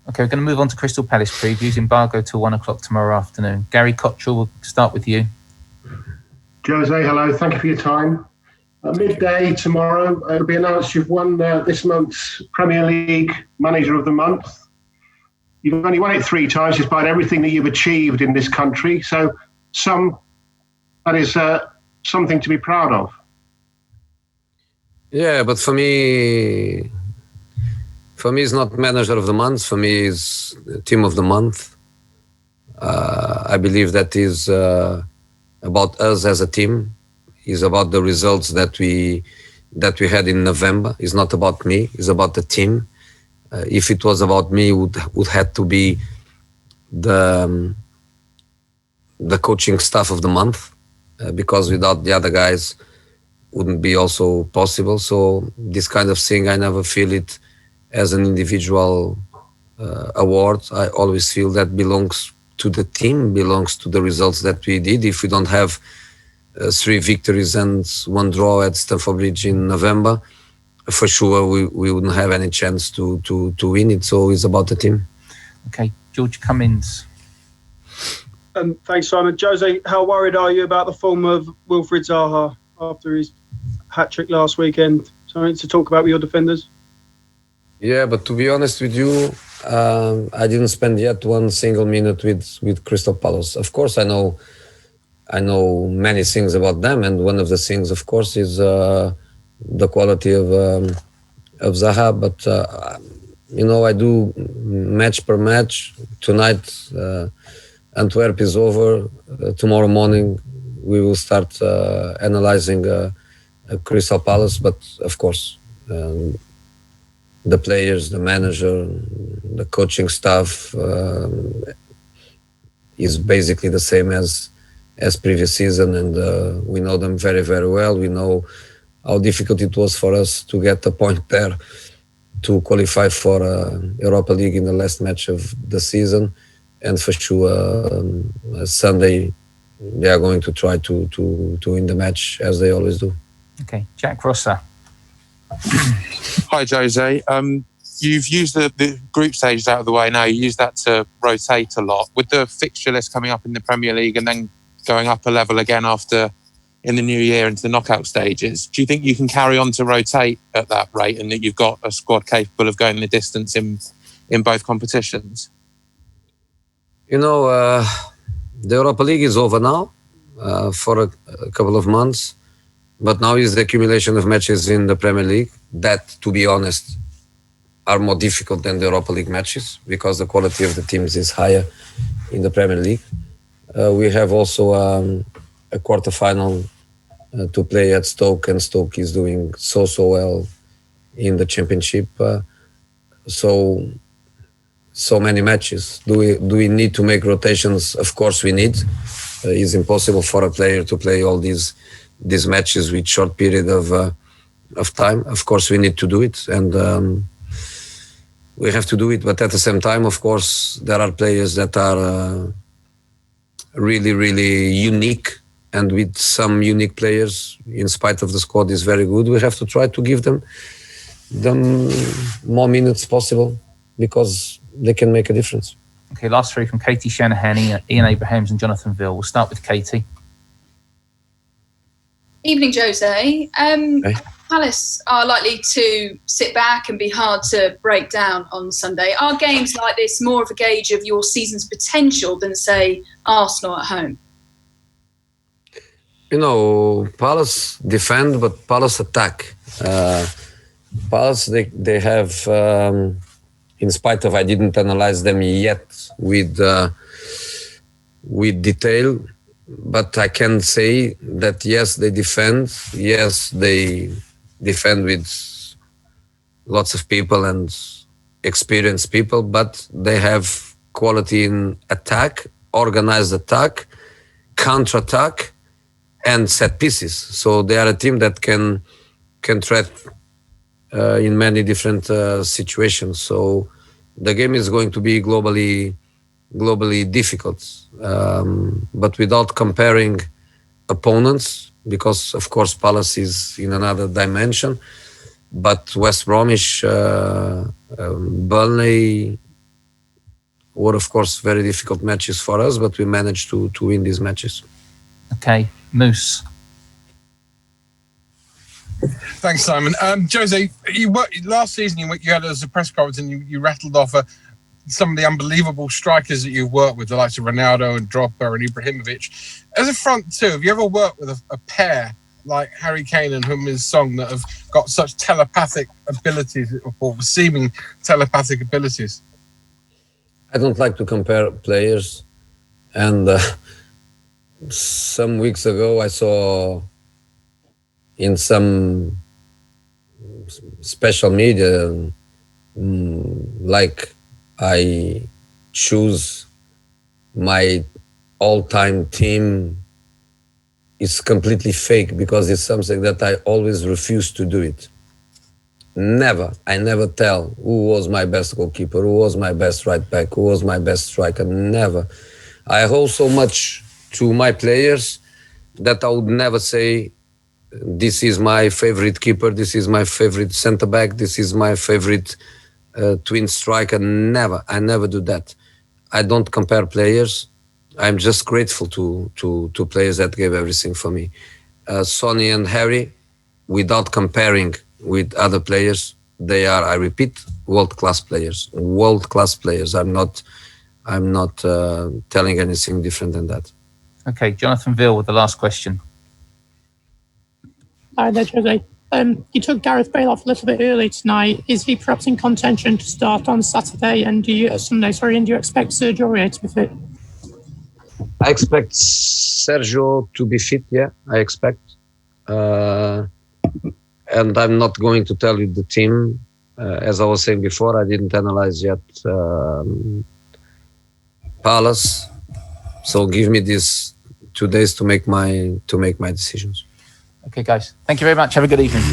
Okay, we're going to move on to Crystal Palace previews. Embargo till 1 o'clock tomorrow afternoon. Gary Cottrell, we'll start with you. Jose, hello. Thank you for your time. Midday tomorrow, it'll be announced you've won this month's Premier League Manager of the Month. You've only won it 3 times despite everything that you've achieved in this country. So that is something to be proud of. Yeah, but for me, it's not Manager of the Month. For me, it's Team of the Month. I believe that is about us as a team. It's about the results that we had in November. It's not about me. It's about the team. If it was about me, would have to be the coaching staff of the month, because without the other guys, wouldn't be also possible. So this kind of thing, I never feel it as an individual award. I always feel that belongs to the team, belongs to the results that we did. If we don't have 3 victories and 1 draw at Stamford Bridge in November, for sure we wouldn't have any chance to win it. So it's about the team. Okay, George Cummins. Thanks, Simon. Jose, how worried are you about the form of Wilfried Zaha after his hat-trick last weekend? Something to talk about with your defenders? Yeah, but to be honest with you, I didn't spend yet 1 single minute with Crystal Palace. Of course, I know many things about them, and one of the things, of course, is the quality of Zaha. But I do match per match. Tonight, Antwerp is over. Tomorrow morning, we will start analyzing Crystal Palace. But of course, the players, the manager, the coaching staff is basically the same as previous season, and we know them very, very well. We know how difficult it was for us to get a point there to qualify for Europa League in the last match of the season, and for sure Sunday they are going to try to win the match as they always do. Okay, Jack Rosser. Hi, Jose. You've used the group stages out of the way now. You use that to rotate a lot. With the fixture list coming up in the Premier League and then going up a level again after in the new year into the knockout stages, do you think you can carry on to rotate at that rate and that you've got a squad capable of going the distance in both competitions? The Europa League is over now for a couple of months, but now is the accumulation of matches in the Premier League that, to be honest, are more difficult than the Europa League matches because the quality of the teams is higher in the Premier League. We have also a quarter-final to play at Stoke, and Stoke is doing so well in the Championship. So many matches. Do we need to make rotations? Of course we need. It's impossible for a player to play all these matches with short period of time. Of course we need to do it, and we have to do it. But at the same time, of course, there are players that are really, really unique, and with some unique players, in spite of the squad is very good, we have to try to give them more minutes possible because they can make a difference. Okay, last 3 from Katie Shanahan, Ian Abrahams and Jonathan Ville. We'll start with Katie. Evening, Jose. Palace are likely to sit back and be hard to break down on Sunday. Are games like this more of a gauge of your season's potential than, say, Arsenal at home? Palace defend, but Palace attack. Palace, they have, in spite of I didn't analyze them yet with detail, but I can say that yes, they defend. Yes, they defend with lots of people and experienced people, but they have quality in attack, organized attack, counter-attack, and set pieces. So they are a team that can threat in many different situations. So the game is going to be globally difficult, but without comparing opponents, because of course Palace is in another dimension, but West Bromwich, Burnley, were of course very difficult matches for us, but we managed to win these matches. Okay, Moose. Thanks, Simon. Jose, last season you had as a press conference and you rattled off some of the unbelievable strikers that you've worked with, the likes of Ronaldo and Drogba and Ibrahimovic. As a front two, have you ever worked with a pair like Harry Kane and Heung-min Son that have got such telepathic abilities, or seeming telepathic abilities? I don't like to compare players, and some weeks ago I saw in some special media like I choose my all-time team is completely fake, because it's something that I always refuse to do it. I never tell who was my best goalkeeper, who was my best right back, who was my best striker, never. I owe so much to my players that I would never say, this is my favorite keeper, this is my favorite centre back, this is my favorite twin striker. Never. I never do that. I don't compare players. I'm just grateful to players that gave everything for me. Sonny and Harry, without comparing with other players, they are, I repeat, world-class players. World-class players. I'm not telling anything different than that. Okay, Jonathan Veal with the last question. Hi there, Jose. You took Gareth Bale off a little bit early tonight. Is he perhaps in contention to start on Saturday? And do you expect Sergio Aurier to be fit? I expect Sergio to be fit, yeah, I expect. And I'm not going to tell you the team. As I was saying before, I didn't analyze yet Palace. So give me these 2 days to make my decisions. Okay, guys. Thank you very much. Have a good evening.